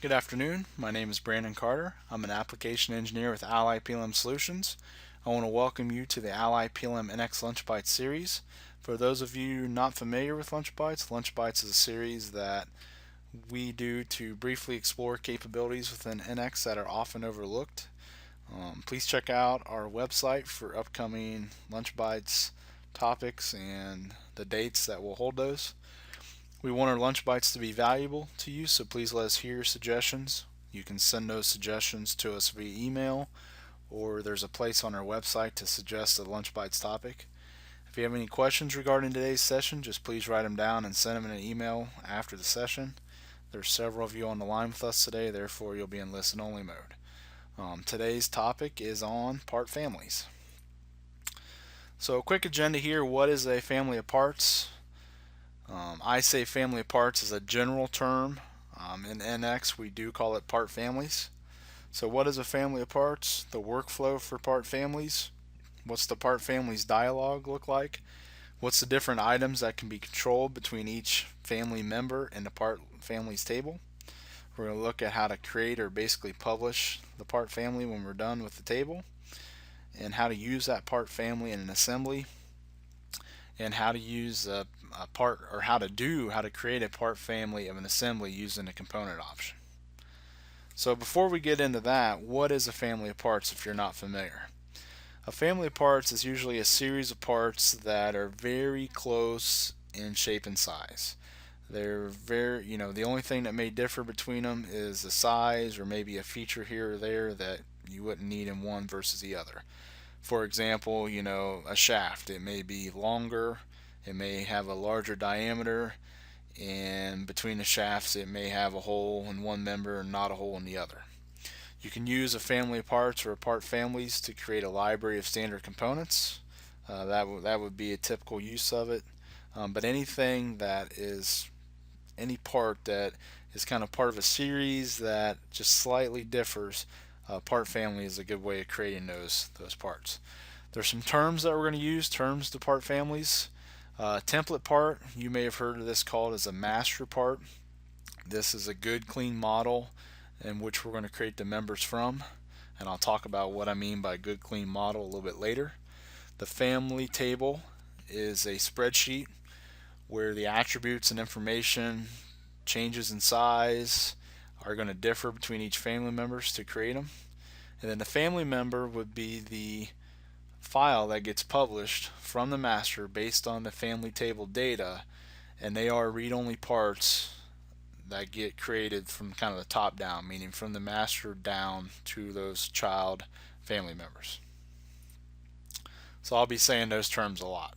Good afternoon. My name is Brandon Carter. I'm an application engineer with Ally PLM Solutions. I want to welcome you to the Ally PLM NX Lunch Bytes series. For those of you not familiar with Lunch Bytes is a series that we do to briefly explore capabilities within NX that are often overlooked. Please check out our website for upcoming Lunch Bytes topics and the dates that will hold those. We want our lunch bites to be valuable to you, so please let us hear your suggestions. You can send those suggestions to us via email, or there's a place on our website to suggest a lunch bites topic. If you have any questions regarding today's session, just please write them down and send them in an email after the session. There's several of you on the line with us today, therefore you'll be in listen only mode. Today's topic is on part families. So a quick agenda here. What is a family of parts? I say family of parts is a general term. In NX, we do call it part families. So what is a family of parts? The workflow for part families. What's the part families dialog look like? What's the different items that can be controlled between each family member in the part families table? We're going to look at how to create or basically publish the part family when we're done with the table, and how to use that part family in an assembly, and how to use a part, or how to create a part family of an assembly using the component option. So before we get into that, what is a family of parts if you're not familiar? A family of parts is usually a series of parts that are very close in shape and size. They're the only thing that may differ between them is the size or maybe a feature here or there that you wouldn't need in one versus the other. For example, a shaft, it may be longer, it may have a larger diameter, and between the shafts it may have a hole in one member and not a hole in the other. You can use a family of parts or part families to create a library of standard components. That would be a typical use of it. But any part that is kind of part of a series that just slightly differs, part family is a good way of creating those parts. There's some terms that we're going to use, terms to part families. Template part, you may have heard of this called as a master part. This is a good clean model in which we're going to create the members from, and I'll talk about what I mean by good clean model a little bit later. The family table is a spreadsheet where the attributes and information, changes in size, are going to differ between each family members to create them. And then the family member would be the file that gets published from the master based on the family table data, and they are read-only parts that get created from kind of the top down, meaning from the master down to those child family members. So I'll be saying those terms a lot.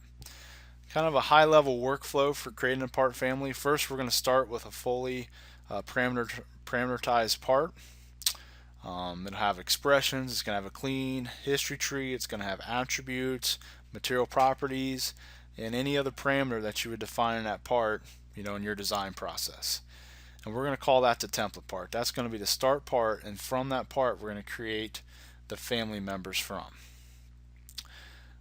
Kind of a high level workflow for creating a part family. First, we're going to start with a fully parameterized part. It'll have expressions, it's going to have a clean history tree, it's going to have attributes, material properties, and any other parameter that you would define in that part, in your design process. And we're going to call that the template part. That's going to be the start part, and from that part we're going to create the family members from.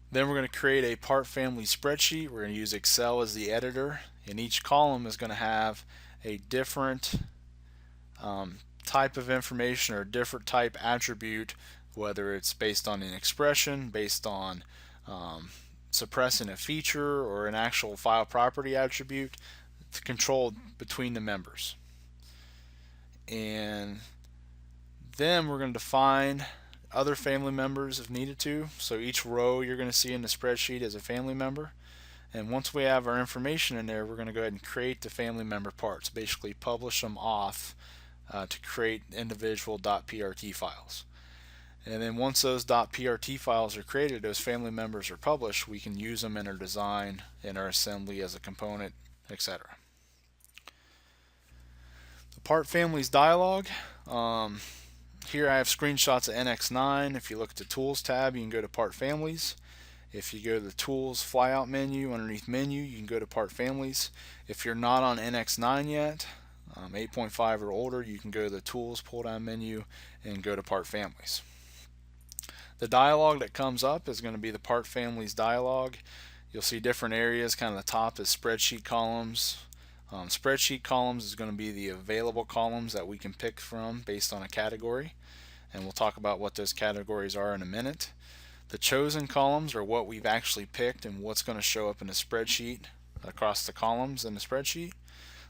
Then we're going to create a part family spreadsheet. We're going to use Excel as the editor, and each column is going to have a different type of information or a different type attribute, whether it's based on an expression, based on suppressing a feature, or an actual file property attribute. It's controlled between the members. And then we're going to define other family members if needed to. So each row you're going to see in the spreadsheet is a family member. And once we have our information in there, we're going to go ahead and create the family member parts, basically publish them off to create individual .prt files. And then once those .prt files are created, those family members are published, we can use them in our design, in our assembly as a component, etc. The part families dialog. Here I have screenshots of NX9. If you look at the Tools tab, you can go to Part Families. If you go to the Tools flyout menu, underneath Menu, you can go to Part Families. If you're not on NX9 yet, 8.5 or older, you can go to the Tools pull-down menu and go to Part Families. The dialog that comes up is going to be the Part Families dialog. You'll see different areas. Kind of the top is spreadsheet columns. Spreadsheet columns is going to be the available columns that we can pick from based on a category, and we'll talk about what those categories are in a minute. The chosen columns are what we've actually picked and what's going to show up in the spreadsheet across the columns in the spreadsheet.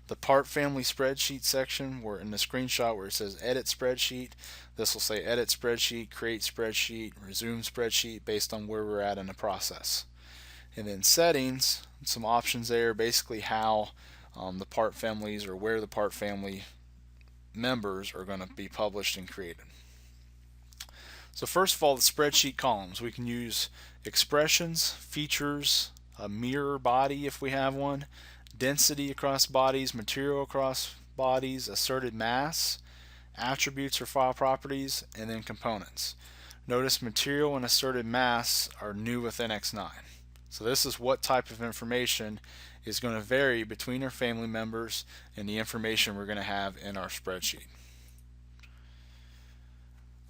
The part family spreadsheet section, where in the screenshot where it says edit spreadsheet, this will say edit spreadsheet, create spreadsheet, resume spreadsheet based on where we're at in the process. And then settings, some options there, basically how the part families or where the part family members are going to be published and created. So first of all, the spreadsheet columns. We can use expressions, features, a mirror body if we have one, density across bodies, material across bodies, asserted mass, attributes or file properties, and then components. Notice material and asserted mass are new with NX9. So this is what type of information is going to vary between our family members and the information we're going to have in our spreadsheet.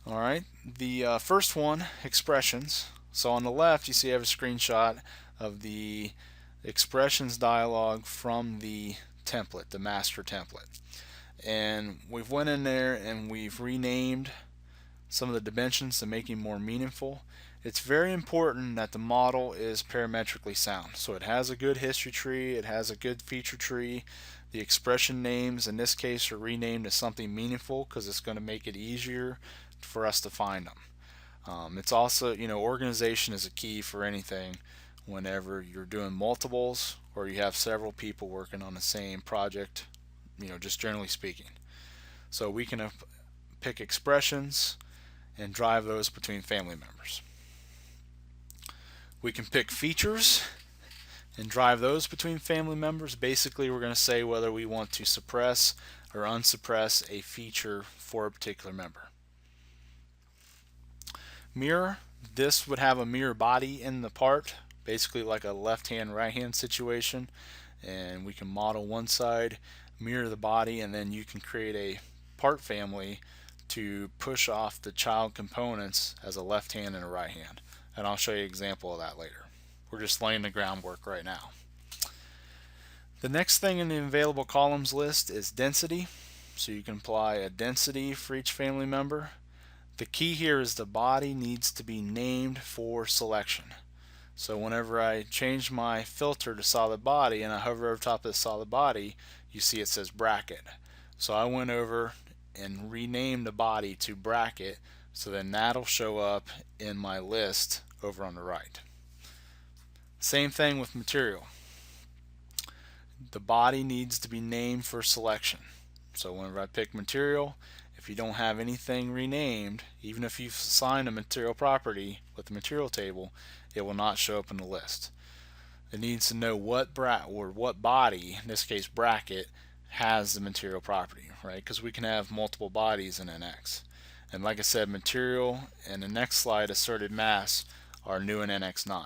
Alright, the first one, expressions. So on the left you see I have a screenshot of the expressions dialog from the template, the master template. And we've went in there and we've renamed some of the dimensions to make it more meaningful. It's very important that the model is parametrically sound. So it has a good history tree, it has a good feature tree. The expression names in this case are renamed to something meaningful because it's going to make it easier for us to find them. It's also, organization is a key for anything whenever you're doing multiples or you have several people working on the same project, just generally speaking. So we can pick expressions and drive those between family members. We can pick features and drive those between family members. Basically, we're going to say whether we want to suppress or unsuppress a feature for a particular member. Mirror, this would have a mirror body in the part, basically like a left-hand, right-hand situation, and we can model one side, mirror the body, and then you can create a part family to push off the child components as a left hand and a right hand, and I'll show you an example of that later. We're just laying the groundwork right now. The next thing in the available columns list is density, so you can apply a density for each family member. The key here is the body needs to be named for selection. So whenever I change my filter to solid body and I hover over top of the solid body, you see it says bracket. So I went over and renamed the body to bracket, so then that'll show up in my list over on the right. Same thing with material. The body needs to be named for selection. So whenever I pick material, if you don't have anything renamed, even if you've assigned a material property with the material table, it will not show up in the list. It needs to know what body, in this case bracket, has the material property, right? Because we can have multiple bodies in NX. And like I said, material and the next slide, asserted mass, are new in NX9.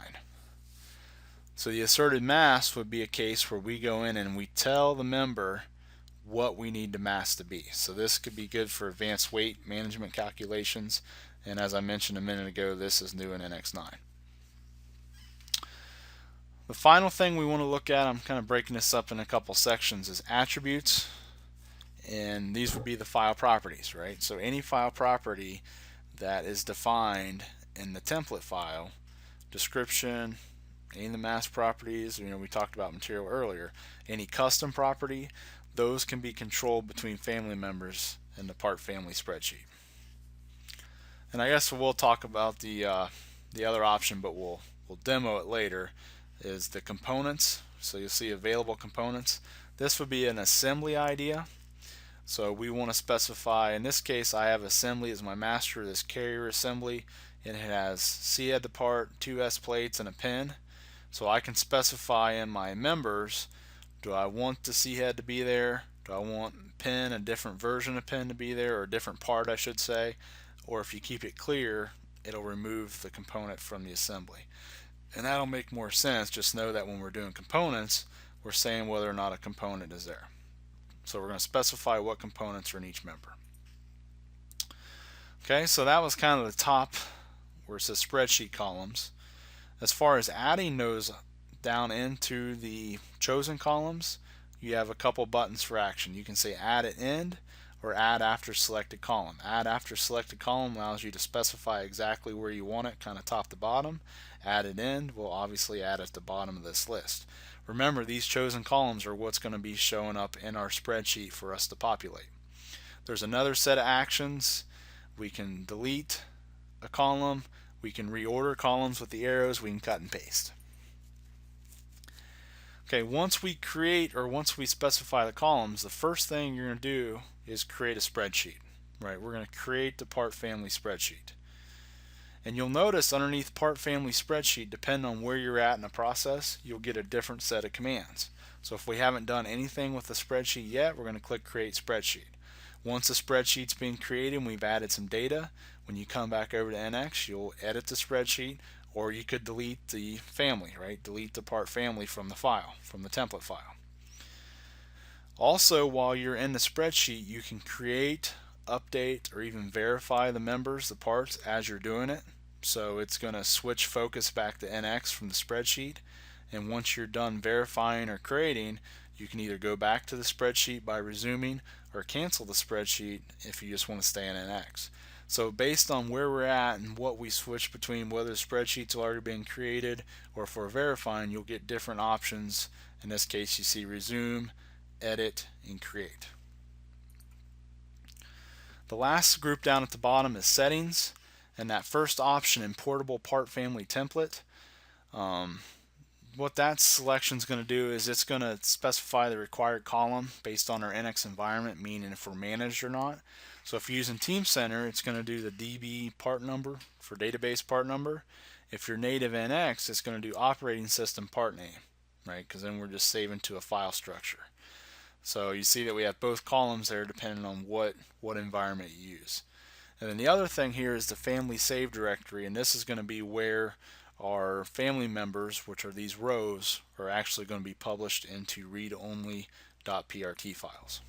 So the asserted mass would be a case where we go in and we tell the member what we need the mass to be. So this could be good for advanced weight management calculations, and as I mentioned a minute ago, this is new in NX9. The final thing we want to look at, I'm kind of breaking this up in a couple sections, is attributes, and these would be the file properties, right? So any file property that is defined in the template file, description, any of the mass properties, we talked about material earlier, any custom property, those can be controlled between family members in the part family spreadsheet. And I guess we'll talk about the other option, but we'll demo it later, is the components. So you'll see available components. This would be an assembly idea. So we want to specify, in this case I have assembly as my master, this carrier assembly, and it has C-head to part, 2 S plates, and a pin. So I can specify in my members, do I want the C-head to be there? Do I want pin, a different version of pin to be there, or a different part I should say? Or if you keep it clear, it'll remove the component from the assembly. And that'll make more sense. Just know that when we're doing components, we're saying whether or not a component is there. So we're going to specify what components are in each member. Okay, so that was kind of the top where it says spreadsheet columns. As far as adding those down into the chosen columns, you have a couple buttons for action. You can say add at end or add after selected column. Add after selected column allows you to specify exactly where you want it, kind of top to bottom. Add at end will obviously add at the bottom of this list. Remember, these chosen columns are what's going to be showing up in our spreadsheet for us to populate. There's another set of actions. We can delete a column, we can reorder columns with the arrows, we can cut and paste. Okay, once we specify the columns, the first thing you're going to do is create a spreadsheet. Right, we're going to create the part family spreadsheet. And you'll notice underneath part family spreadsheet, depending on where you're at in the process, you'll get a different set of commands. So if we haven't done anything with the spreadsheet yet, we're going to click create spreadsheet. Once the spreadsheet's been created and we've added some data, when you come back over to NX, you'll edit the spreadsheet, or you could delete the family, right? Delete the part family from the file, from the template file. Also, while you're in the spreadsheet, you can create, update, or even verify the members, the parts, as you're doing it. So it's going to switch focus back to NX from the spreadsheet, and once you're done verifying or creating, you can either go back to the spreadsheet by resuming or cancel the spreadsheet if you just want to stay in NX. So based on where we're at and what we switch between, whether the spreadsheet's already been created or if we're verifying, you'll get different options. In this case, you see resume, edit, and create. The last group down at the bottom is settings, and that first option, importable part family template, what that selection is going to do is it's going to specify the required column based on our NX environment, meaning if we're managed or not. So if you're using Team Center, it's going to do the DB part number for database part number. If you're native NX, it's going to do operating system part name, right? Because then we're just saving to a file structure. So you see that we have both columns there depending on what environment you use. And then the other thing here is the family save directory, and this is going to be where our family members, which are these rows, are actually going to be published into read-only.prt files.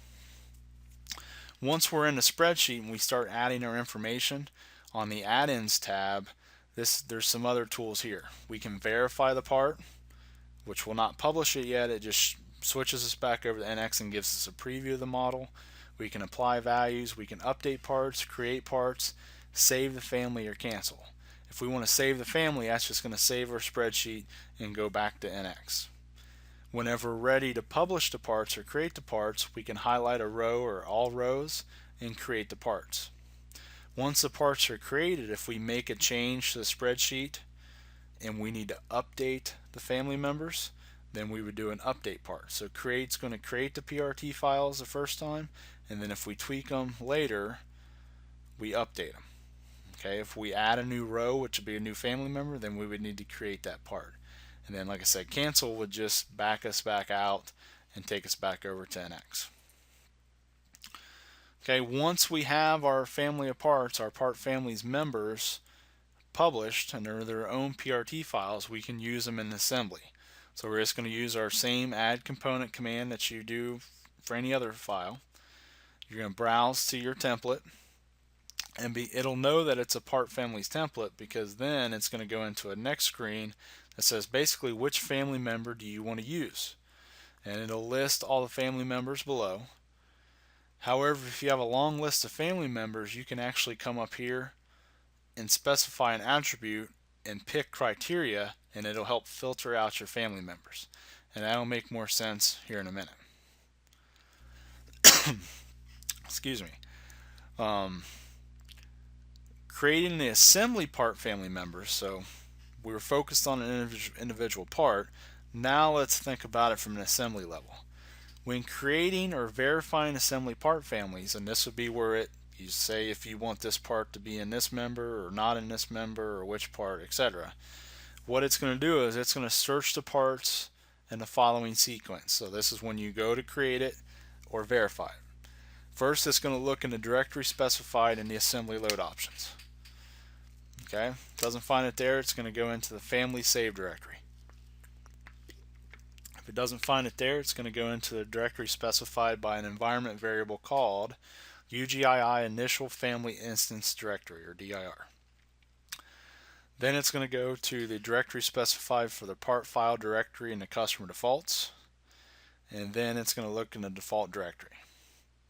Once we're in the spreadsheet and we start adding our information, on the add-ins tab, there's some other tools here. We can verify the part, which will not publish it yet. It just switches us back over to NX and gives us a preview of the model. We can apply values, we can update parts, create parts, save the family, or cancel. If we want to save the family, that's just going to save our spreadsheet and go back to NX. Whenever we're ready to publish the parts or create the parts, we can highlight a row or all rows and create the parts. Once the parts are created, if we make a change to the spreadsheet and we need to update the family members, then we would do an update part. So create's going to create the PRT files the first time, and then if we tweak them later, we update them. Okay, if we add a new row, which would be a new family member, then we would need to create that part. And then, like I said, cancel would just back us back out and take us back over to NX. Okay, once we have our family of parts, our part family's members published and they're their own PRT files, we can use them in assembly. So we're just going to use our same add component command that you do for any other file. You're going to browse to your template, and it'll know that it's a part family's template, because then it's going to go into a next screen that says basically which family member do you want to use, and it'll list all the family members below. However, if you have a long list of family members, you can actually come up here and specify an attribute and pick criteria, and it'll help filter out your family members, and that'll make more sense here in a minute. Excuse me. Creating the assembly part family members, so we were focused on an individual part. Now let's think about it from an assembly level. When creating or verifying assembly part families, and this would be where you say if you want this part to be in this member or not in this member, or which part, etc. What it's going to do is it's going to search the parts in the following sequence. So this is when you go to create it or verify it. First, it's going to look in the directory specified in the assembly load options. Okay, doesn't find it there, it's going to go into the family save directory. If it doesn't find it there, it's going to go into the directory specified by an environment variable called UGII initial family instance directory, or DIR. Then it's going to go to the directory specified for the part file directory in the customer defaults, and then it's going to look in the default directory.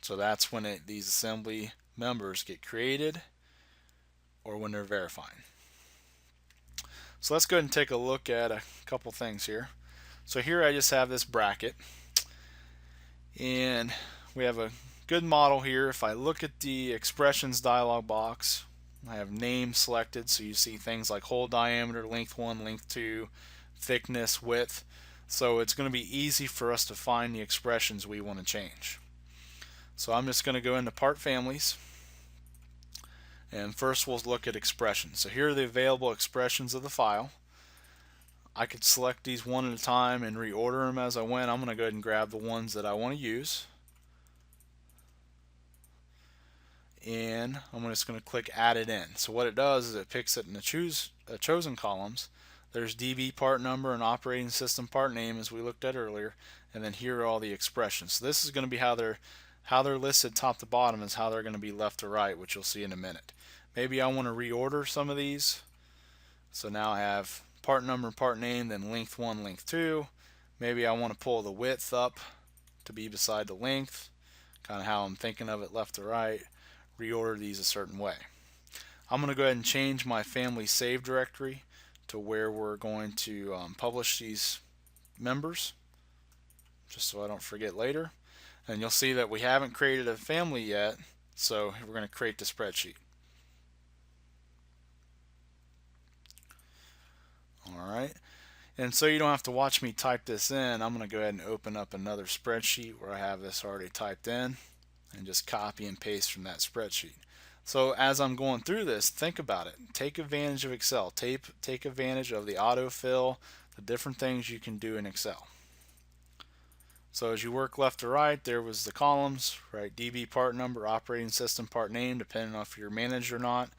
So that's when these assembly members get created or when they're verifying. So let's go ahead and take a look at a couple things here. So here I just have this bracket, and we have a good model here. If I look at the expressions dialog box, I have name selected, so you see things like hole diameter, length 1, length 2, thickness, width. So it's going to be easy for us to find the expressions we want to change. So I'm just going to go into part families, and first we'll look at expressions. So here are the available expressions of the file. I could select these one at a time and reorder them as I went. I'm going to go ahead and grab the ones that I want to use, and I'm just going to click add it in. So what it does is it picks it in the chosen columns. There's DB part number and operating system part name, as we looked at earlier, and then here are all the expressions. So this is going to be how they're listed top to bottom, is how they're going to be left to right, which you'll see in a minute. Maybe I want to reorder some of these. So now I have part number, part name, then length 1, length 2. Maybe I want to pull the width up to be beside the length, kind of how I'm thinking of it left to right. Reorder these a certain way. I'm going to go ahead and change my family save directory to where we're going to publish these members, just so I don't forget later. And you'll see that we haven't created a family yet, so we're going to create the spreadsheet. Alright, and so you don't have to watch me type this in, I'm going to go ahead and open up another spreadsheet where I have this already typed in and just copy and paste from that spreadsheet. So as I'm going through this, think about it. Take advantage of Excel. Take advantage of the autofill, the different things you can do in Excel. So as you work left to right, there was the columns, right? DB part number, operating system part name, depending on if you're managed or not.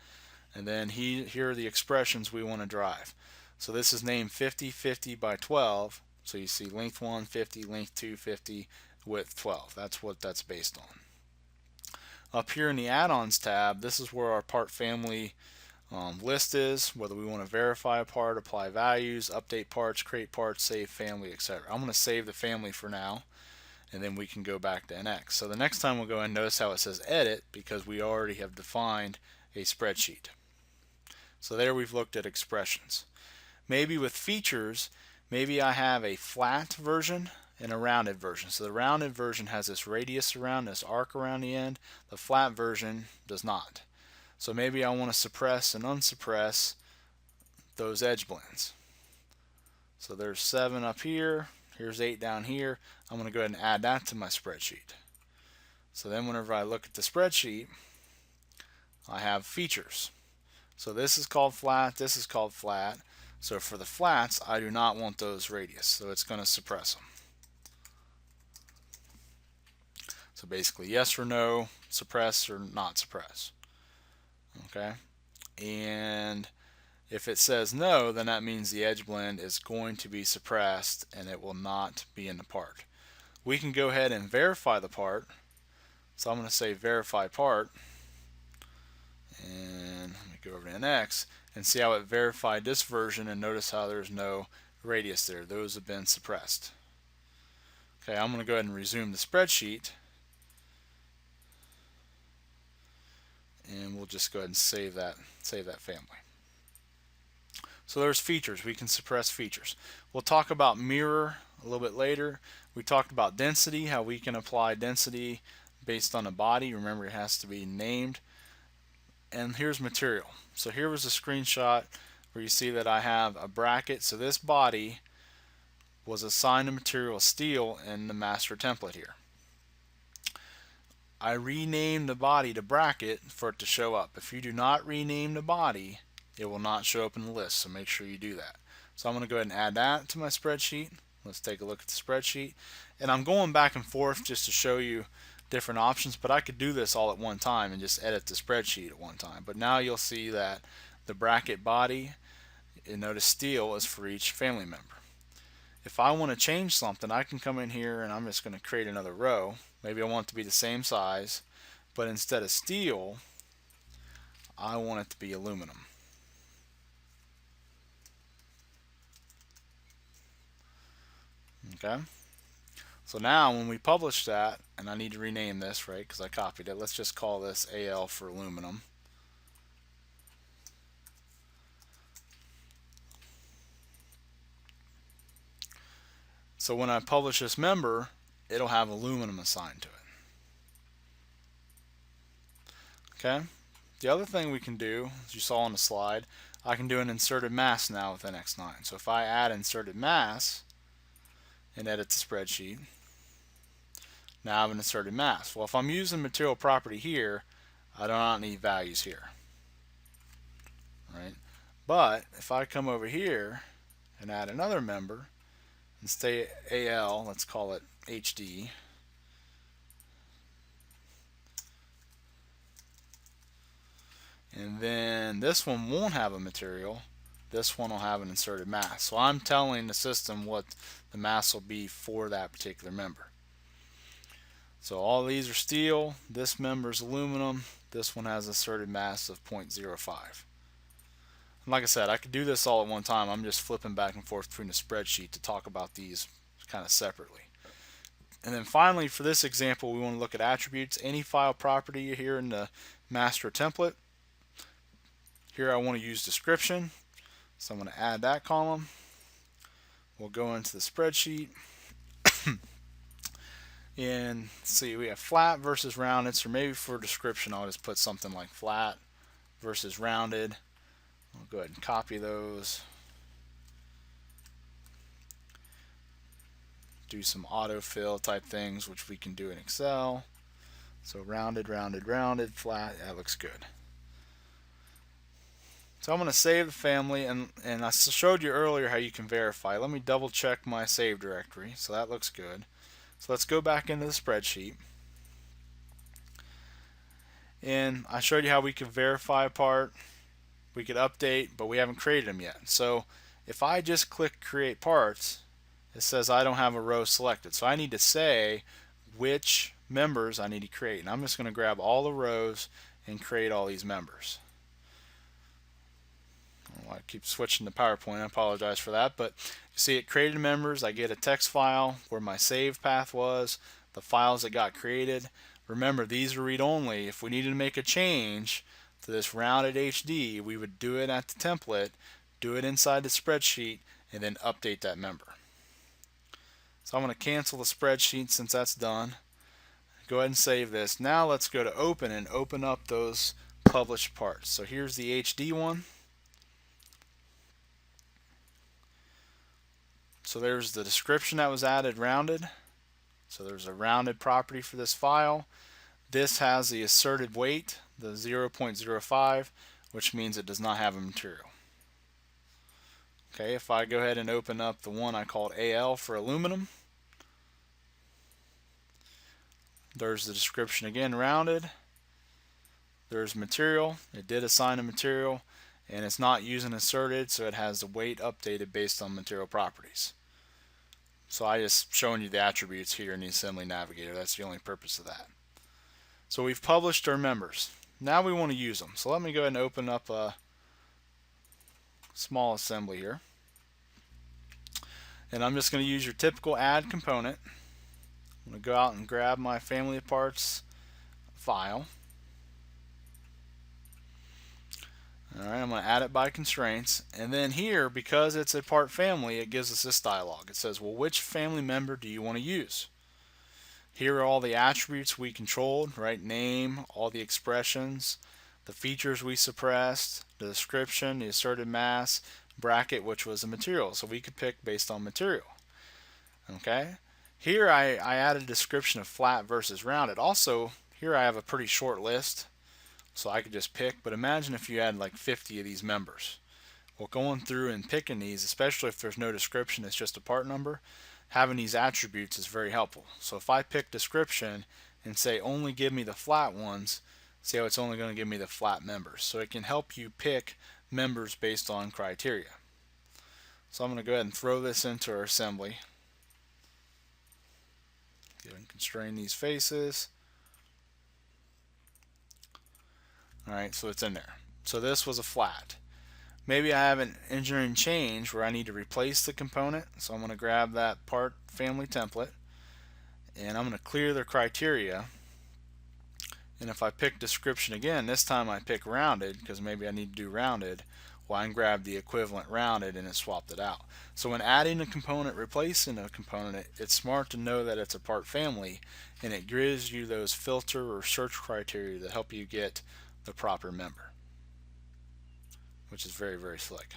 And then here are the expressions we want to drive. So this is named 50, 50 by 12. So you see length 1, 50, length 2, 50, width 12. That's what that's based on. Up here in the add-ons tab, this is where our part family list is, whether we want to verify a part, apply values, update parts, create parts, save family, etc. I'm going to save the family for now, and then we can go back to NX. So the next time we'll go and notice how it says edit, because we already have defined a spreadsheet. So there we've looked at expressions. Maybe with features, maybe I have a flat version and a rounded version. So the rounded version has this radius around, this arc around the end. The flat version does not. So maybe I want to suppress and unsuppress those edge blends. So there's 7 up here, here's 8 down here. I'm going to go ahead and add that to my spreadsheet. So then whenever I look at the spreadsheet, I have features. So this is called flat, this is called flat. So for the flats, I do not want those radius, so it's going to suppress them. So basically yes or no, suppress or not suppress. Okay, and if it says no, then that means the edge blend is going to be suppressed and it will not be in the part. We can go ahead and verify the part. So I'm going to say verify part, and let me go over to NX and see how it verified this version, and notice how there's no radius there. Those have been suppressed. Okay, I'm going to go ahead and resume the spreadsheet, and we'll just go ahead and save that family. So there's features. We can suppress features. We'll talk about mirror a little bit later. We talked about density, how we can apply density based on a body. Remember, it has to be named. And here's material. So here was a screenshot where you see that I have a bracket. So this body was assigned a material steel in the master template here. I renamed the body to bracket for it to show up. If you do not rename the body, it will not show up in the list, so make sure you do that. So I'm going to go ahead and add that to my spreadsheet. Let's take a look at the spreadsheet. And I'm going back and forth just to show you different options, but I could do this all at one time and just edit the spreadsheet at one time. But now you'll see that the bracket body, and notice steel, is for each family member. If I want to change something, I can come in here and I'm just going to create another row. Maybe I want it to be the same size, but instead of steel, I want it to be aluminum. Okay. So now when we publish that, and I need to rename this, right, because I copied it, let's just call this AL for aluminum. So when I publish this member, it'll have aluminum assigned to it. Okay. The other thing we can do, as you saw on the slide, I can do an inserted mass now within X9. So if I add inserted mass and edit the spreadsheet, now I have an inserted mass. Well, if I'm using material property here, I do not need values here, right? But if I come over here and add another member and stay AL, let's call it HD, and then this one won't have a material, this one will have an inserted mass. So I'm telling the system what the mass will be for that particular member. So all these are steel, this member is aluminum, this one has inserted mass of 0.05. And like I said, I could do this all at one time. I'm just flipping back and forth between the spreadsheet to talk about these kind of separately. And then finally, for this example, we want to look at attributes. Any file property here in the master template. Here I want to use description, so I'm going to add that column. We'll go into the spreadsheet and see, we have flat versus rounded. So maybe for description I'll just put something like flat versus rounded. I'll go ahead and copy those, do some autofill type things, which we can do in Excel. So rounded, rounded, rounded, flat, that looks good. So I'm going to save the family, and I showed you earlier how you can verify. Let me double check my save directory. So that looks good. So let's go back into the spreadsheet. And I showed you how we could verify a part. We could update, but we haven't created them yet. So if I just click create parts, it says I don't have a row selected. So I need to say which members I need to create. And I'm just going to grab all the rows and create all these members. I keep switching to PowerPoint, I apologize for that, but you see it created members. I get a text file where my save path was, the files that got created. Remember, these are read-only. If we needed to make a change to this rounded HD, we would do it at the template, do it inside the spreadsheet, and then update that member. So I'm going to cancel the spreadsheet since that's done. Go ahead and save this. Now let's go to open and open up those published parts. So here's the HD one. So there's the description that was added, rounded. So there's a rounded property for this file. This has the asserted weight, the 0.05, which means it does not have a material. Okay, if I go ahead and open up the one I called AL for aluminum, there's the description again, rounded. There's material. It did assign a material, and it's not using asserted, so it has the weight updated based on material properties. So I just showing you the attributes here in the Assembly Navigator. That's the only purpose of that. So we've published our members. Now we want to use them. So let me go ahead and open up a small assembly here. And I'm just going to use your typical add component. I'm going to go out and grab my family of parts file. Alright, I'm going to add it by constraints, and then here, because it's a part family, it gives us this dialog. It says, well, which family member do you want to use? Here are all the attributes we controlled, right? Name, all the expressions, the features we suppressed, the description, the asserted mass, bracket, which was the material. So we could pick based on material. Okay? Here I added a description of flat versus rounded. Also, here I have a pretty short list. So I could just pick, but imagine if you had like 50 of these members. Well, going through and picking these, especially if there's no description, it's just a part number, having these attributes is very helpful. So if I pick description and say only give me the flat ones, see how it's only going to give me the flat members. So it can help you pick members based on criteria. So I'm going to go ahead and throw this into our assembly. Go ahead and constrain these faces. Alright, so it's in there. So this was a flat. Maybe I have an engineering change where I need to replace the component. So I'm going to grab that part family template. and I'm going to clear the criteria. And if I pick description again, this time I pick rounded because maybe I need to do rounded. Well, I can grab the equivalent rounded and it swapped it out. So when adding a component, replacing a component, it's smart to know that it's a part family, and it gives you those filter or search criteria to help you get the proper member, which is very, very slick.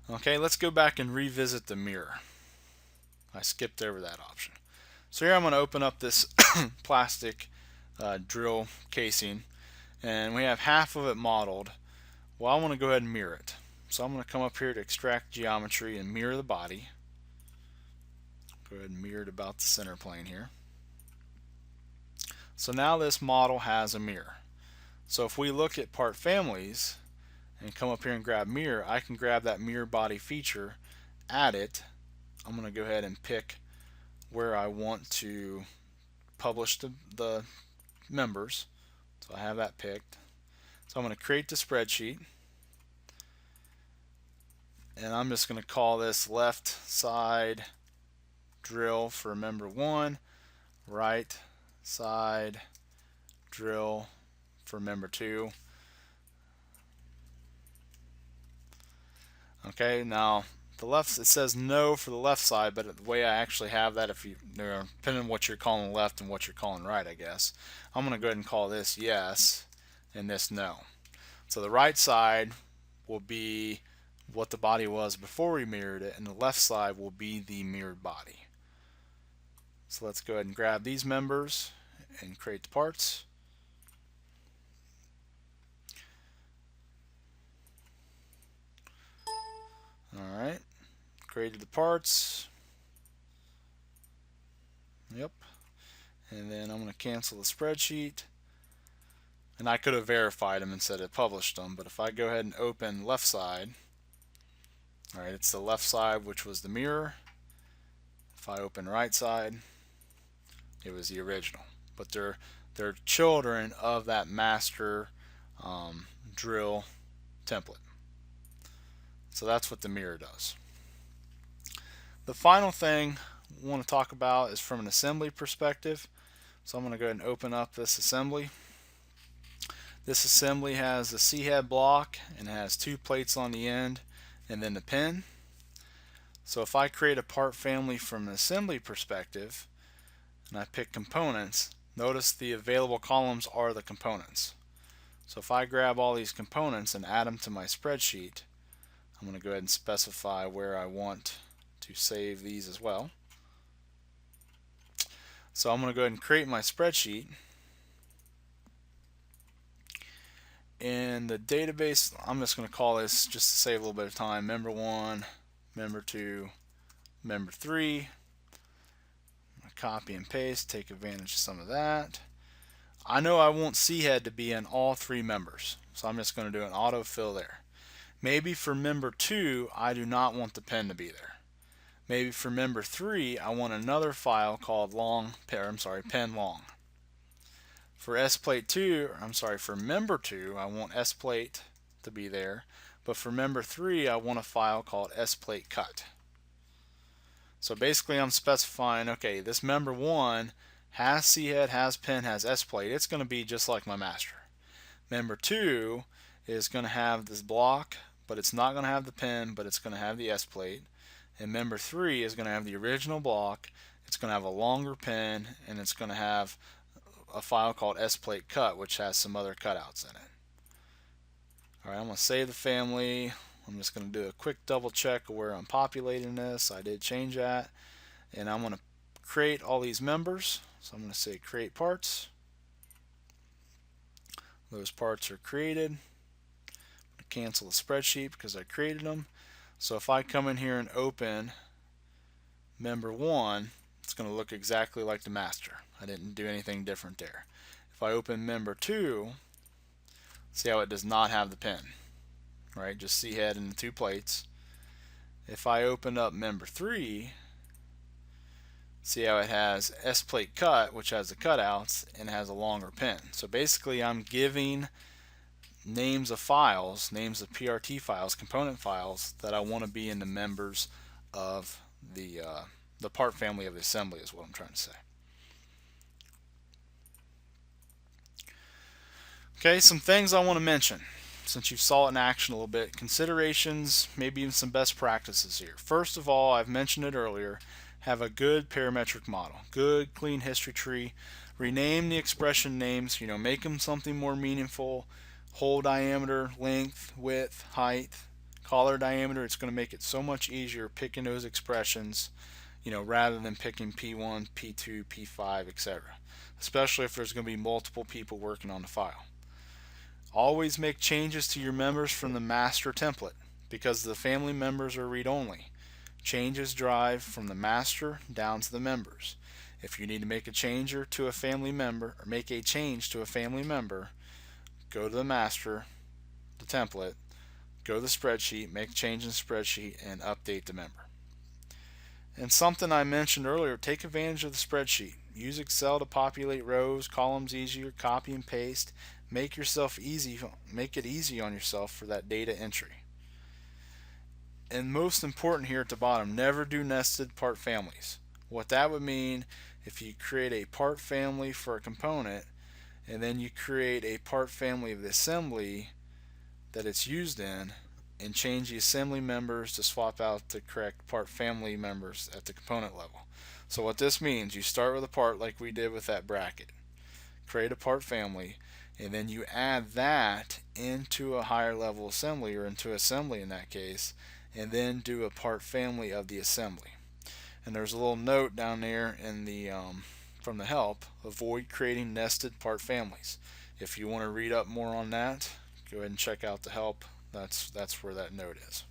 Okay, let's go back and revisit the mirror. I skipped over that option. So here I'm going to open up this plastic drill casing, and we have half of it modeled. Well, I want to go ahead and mirror it. So I'm going to come up here to extract geometry and mirror the body. Go ahead and mirror it about the center plane here. So now this model has a mirror. So if we look at part families and come up here and grab mirror, I can grab that mirror body feature, add it. I'm going to go ahead and pick where I want to publish the members. So I have that picked. So I'm going to create the spreadsheet, and I'm just going to call this left side drill for member 1, right side drill for member 2. Okay, now the left, it says no for the left side, but the way I actually have that, if you know, depending on what you're calling left and what you're calling right, I guess, I'm going to go ahead and call this yes and this no. So the right side will be what the body was before we mirrored it, and the left side will be the mirrored body. So let's go ahead and grab these members and create the parts. Alright, created the parts. Yep. And then I'm going to cancel the spreadsheet. And I could have verified them instead of published them, but if I go ahead and open left side, alright, it's the left side which was the mirror. If I open right side, it was the original. But they're children of that master drill template. So that's what the mirror does. The final thing I want to talk about is from an assembly perspective. So I'm going to go ahead and open up this assembly. This assembly has the C-head block and has 2 plates on the end and then the pin. So if I create a part family from an assembly perspective and I pick components, notice the available columns are the components. So if I grab all these components and add them to my spreadsheet, I'm going to go ahead and specify where I want to save these as well. So I'm going to go ahead and create my spreadsheet. In the database, I'm just going to call this, just to save a little bit of time, member 1, member 2, member 3. Copy and paste, take advantage of some of that. I know I want C-head to be in all 3 members, so I'm just going to do an autofill there. Maybe for member 2, I do not want the pen to be there. Maybe for member 3, I want another file called pen long. For S-plate 2, for member 2, I want S-plate to be there, but for member 3, I want a file called S-plate cut. So basically I'm specifying, okay, this member 1 has C-head, has pen, has S-plate. It's going to be just like my master. Member 2 is going to have this block, but it's not going to have the pen, but it's going to have the S-plate. And member 3 is going to have the original block, it's going to have a longer pen, and it's going to have a file called S-plate cut, which has some other cutouts in it. Alright, I'm going to save the family. I'm just going to do a quick double check of where I'm populating this. I did change that. And I'm going to create all these members. So I'm going to say create parts. Those parts are created. Cancel the spreadsheet because I created them. So if I come in here and open member 1, it's going to look exactly like the master. I didn't do anything different there. If I open member 2, see how it does not have the pen, right? Just C-head and the 2 plates. If I open up member 3, see how it has S-plate cut, which has the cutouts and has a longer pen. So basically I'm giving names of files, names of PRT files, component files that I want to be in the members of the the part family of the assembly is what I'm trying to say. Okay, some things I want to mention since you saw it in action a little bit. Considerations, maybe even some best practices here. First of all, I've mentioned it earlier, have a good parametric model, good clean history tree. Rename the expression names, make them something more meaningful. Hole diameter, length, width, height, collar diameter. It's going to make it so much easier picking those expressions, rather than picking P1, P2, P5, etc. Especially if there's going to be multiple people working on the file. Always make changes to your members from the master template because the family members are read-only. Changes drive from the master down to the members. If you need to make a change to a family member, or make a change to a family member, go to the master, the template, go to the spreadsheet, make a change in the spreadsheet, and update the member. And something I mentioned earlier, take advantage of the spreadsheet. Use Excel to populate rows, columns easier, copy and paste. Make it easy on yourself for that data entry. And most important here at the bottom, never do nested part families. What that would mean, if you create a part family for a component and then you create a part family of the assembly that it's used in, and change the assembly members to swap out the correct part family members at the component level. So what this means, you start with a part like we did with that bracket, create a part family, and then you add that into a higher level assembly, or into assembly in that case, and then do a part family of the assembly. And there's a little note down there in the from the help, avoid creating nested part families. If you want to read up more on that, go ahead and check out the help. That's where that note is.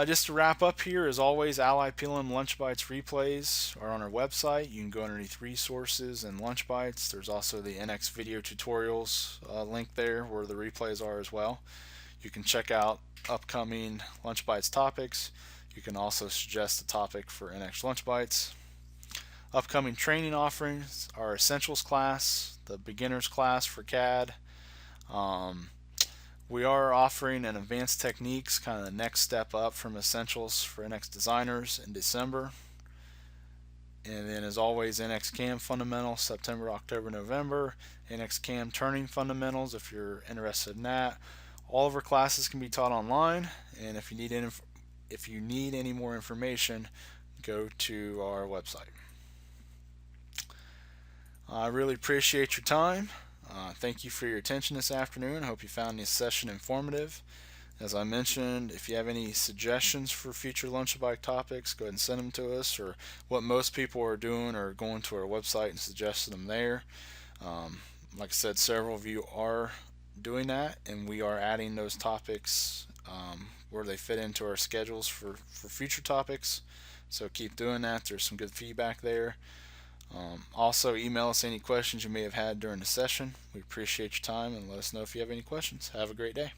Just to wrap up here, as always, Ally PLM Lunch Bytes replays are on our website. You can go underneath resources and Lunch Bytes. There's also the NX video tutorials link there where the replays are as well. You can check out upcoming Lunch Bytes topics. You can also suggest a topic for NX Lunch Bytes. Upcoming training offerings are Essentials class, the Beginners class for CAD. We are offering an Advanced Techniques, kind of the next step up from Essentials for NX designers in December. And then as always, NX CAM Fundamentals, September, October, November. NX CAM Turning Fundamentals if you're interested in that. All of our classes can be taught online, and if you need any more information, go to our website. I really appreciate your time. Thank you for your attention this afternoon. I hope you found this session informative. As I mentioned, if you have any suggestions for future Lunch Byte topics, go ahead and send them to us, or what most people are doing are going to our website and suggesting them there. Like I said, several of you are doing that, and we are adding those topics where they fit into our schedules for future topics. So keep doing that. There's some good feedback there. Also, email us any questions you may have had during the session. We appreciate your time, and let us know if you have any questions. Have a great day.